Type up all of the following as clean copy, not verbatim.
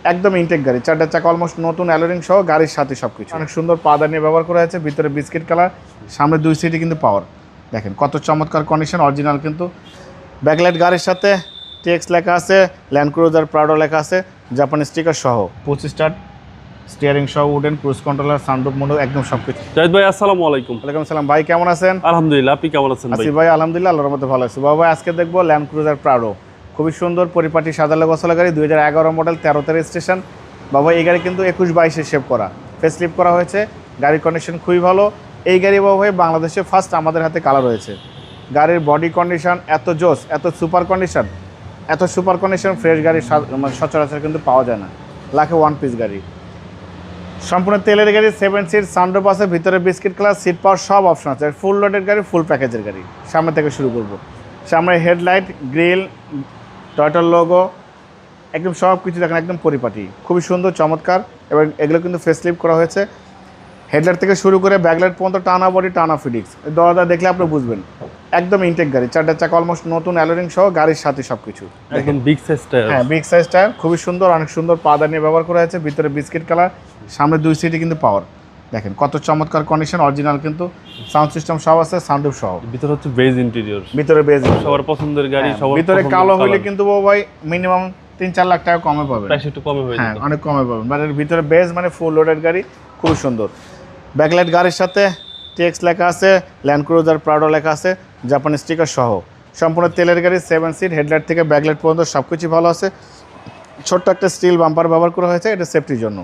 একদম ইনটেক গাড়ি, 4টা চাকা অলমোস্ট নতুন অ্যালোরিং সহ গাড়ির সাথে সবকিছু অনেক সুন্দর পাদানি ব্যবহার করা হয়েছে। ভিতরে বিস্কিট কালার, সামনে 2 সিটই কিন্তু পাওয়ার। দেখেন কত চমৎকার কন্ডিশন, অরিজিনাল কিন্তু ব্যাকলাইট গাড়ির সাথে টেক্স লেখা আছে, ল্যান্ড ক্রুজার প্রাডো লেখা আছে, জাপানি স্টিকার সহ, পুশ স্টার্ট, স্টিয়ারিং সহ, wooden cruise controller, sunroof mode, একদম সবকিছু। জাহিদ ভাই আসসালামু আলাইকুম। ওয়ালাইকুম আসসালাম ভাই, কেমন আছেন? আলহামদুলিল্লাহ, আপনি কেমন আছেন ভাই? আসি ভাই, আলহামদুলিল্লাহ, আল্লাহর রহমতে ভালো আছি। বাবা ভাই, আজকে দেখবো ল্যান্ড ক্রুজার প্রাডো, খুবই সুন্দর পরিপাটি সাদা গোছালা গাড়ি, 2011 মডেল, 13তে রেজিস্ট্রেশন। বাবা এই গাড়ি কিন্তু 21-22-এ শেপ করা, ফেস লিফট করা হয়েছে, গাড়ির কন্ডিশন খুবই ভালো। এই গাড়ি বাবা ভাই বাংলাদেশে ফার্স্ট আমাদের হাতে কালার হয়েছে। গাড়ির বডি কন্ডিশন এত জোস, এত সুপার কন্ডিশন ফ্রেশ গাড়ি মানে সচরাচর কিন্তু পাওয়া যায় না, লাখে 1 পিস গাড়ি। সম্পূর্ণ তেলের গাড়ি, 7 সিট, সানরুফ আছে, ভিতরে বিস্কিট কালার, সিট পাওয়ার সব অপশন আছে, ফুল লোডেড গাড়ি, ফুল প্যাকেজের গাড়ি। সামনে থেকে শুরু করব। সামনে হেডলাইট, গ্রিল, টয়োটার লোগো, একদম সব কিছু দেখেন একদম পরিপাটি, খুবই সুন্দর চমৎকার। এবং এগুলো কিন্তু ফেস লিফট করা হয়েছে। হেডলাইট থেকে শুরু করে ব্যাকলাইট পর্যন্ত টানা বডি, টানা ফিটিংস, দরজা দেখলে আপনি বুঝবেন একদম ইনটেক গাড়ি, 4টা চাকা অলমোস্ট নতুন অ্যালোরিং সহ গাড়ির সাথে সবকিছু। একদম বিগ সাইজ টায়ার। হ্যাঁ, বিগ সাইজ টায়ার, খুবই সুন্দর, অনেক সুন্দর পাদানি ব্যবহার করা হয়েছে। ভিতরে বিস্কিট কালার, সামনে 2 সিটই কিন্তু পাওয়ার। দেখেন কত চমৎকার কন্ডিশন, অরিজিনাল কিন্তু সাউন্ড সিস্টেম সব আছে, সানরুফ সহ। ভিতরে হচ্ছে বেজ ইন্টেরিয়র, ভিতরে বেজ, সবার পছন্দের গাড়ি, সবার ভিতরে কালো হলে কিন্তু ভাই মিনিমাম 3-4 লাখ টাকা কমে পাবেন, প্রাইস একটু কমে হয়ে হ্যাঁ যাবে। অনেক কমে পাবেন। মানে ভিতরে বেজ মানে ফুল লোডেড গাড়ি, খুব সুন্দর। ব্যাকলাইট গাড়ির সাথে টেক্স লেখা আছে, ল্যান্ড ক্রুজার প্রাডো লেখা আছে, জাপানি স্টিকার সহ। সম্পূর্ণ তেলের গাড়ি, 7 সিট, হেডলাইট থেকে ব্যাকলাইট পর্যন্ত সব কিছু ভালো আছে। ছোট্ট একটা স্টিল বাম্পার ব্যবহার করা হয়েছে, এটা সেফটির জন্য।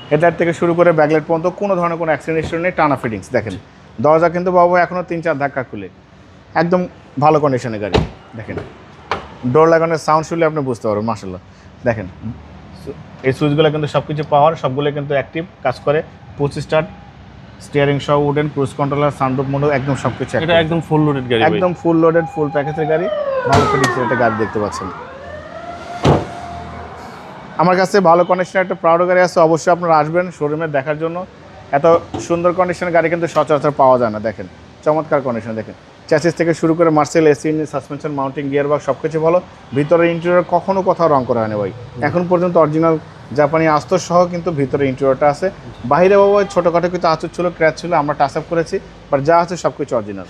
হেডলাইট থেকে শুরু করে ব্যাকলাইট পর্যন্ত কোনো ধরনের কোনো অ্যাক্সিডেন্ট হিস্ট্রি নেই, টানা ফিটিংস। দেখেন দরজা কিন্তু বাবু এখনও 3-4 ধাক্কা খুলে, একদম ভালো কন্ডিশনের গাড়ি। দেখেন ডোর লাগানোর সাউন্ড শুনলে আপনি বুঝতে পারবেন মাশাআল্লাহ। দেখেন এই সুইচগুলো কিন্তু সব কিছু পাওয়ার, সবগুলো কিন্তু অ্যাক্টিভ কাজ করে, পুশ স্টার্ট, স্টিয়ারিং সহ, wooden cruise controller, sunroof mode, একদম সব কিছু। এটা একদম ফুল লোডেড গাড়ি, একদম ফুল লোডেড, ফুল প্যাকেজের গাড়ি, ভালো ফিটিংসের একটা গাড়ি দেখতে পাচ্ছেন। আমার কাছে ভালো কন্ডিশনের একটা প্রাউডো গাড়ি আছে, অবশ্যই আপনারা আসবেন শোরুমে দেখার জন্য। এত সুন্দর কন্ডিশনের গাড়ি কিন্তু সচরাচর পাওয়া যায় না। দেখেন চমৎকার কন্ডিশন, দেখেন চ্যাসিস থেকে শুরু করে Marcel, AC, suspension, mounting, gear box সব কিছু ভালো। ভিতরে ইন্টেরিয়র কখনো কোথাও রং করা হয়নি ভাই, এখন পর্যন্ত অরিজিনাল জাপানি আস্তর সহ কিন্তু ভিতরে ইন্টেরিয়রটা আছে। বাইরে বাবা ছোটোখাটো কিছু আঁচড় ছিল, ক্র্যাচ ছিল, আমরা টাচ আপ করেছি, বাট যা আছে সব কিছু original.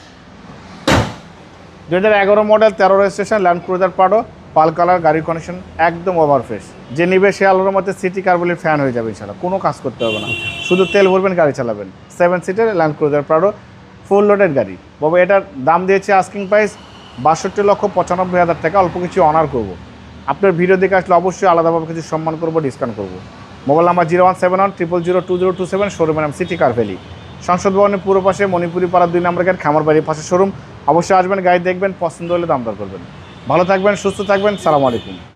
2011 model, 13 registration, land cruiser prado, পাল কালার, গাড়ির কন্ডিশন একদম ওভার ফ্রেশ। যে নিবে সে আলোর মধ্যে সিটি কার বলে ফ্যান হয়ে যাবে ইনশাআল্লাহ, কোনো কাজ করতে হবে না, শুধু তেল ভরবেন, গাড়ি চালাবেন। 7 সিটের land cruiser Prado, full loaded গাড়ি। বাবা এটার দাম দিয়েছে আস্কিং প্রাইস 62,95,000 টাকা, অল্প কিছু অনার করব। আপনার ভিডিও দেখে আসলে অবশ্যই আলাদাভাবে কিছু সম্মান করবো, ডিসকাউন্ট করবো। মোবাইল নাম্বার 01710002027, শোরুমের নাম সিটি কার ভ্যালি, সংসদ ভবনের পুরো পাশে, মণিপুরি পাড়া 2 নম্বর গেট, খামার বাড়ির পাশে শোরুম। অবশ্যই আসবেন, গাড়ি দেখবেন, পছন্দ হলে দাম দর করবেন। ভালো থাকবেন, সুস্থ থাকবেন, সালাম আলাইকুম।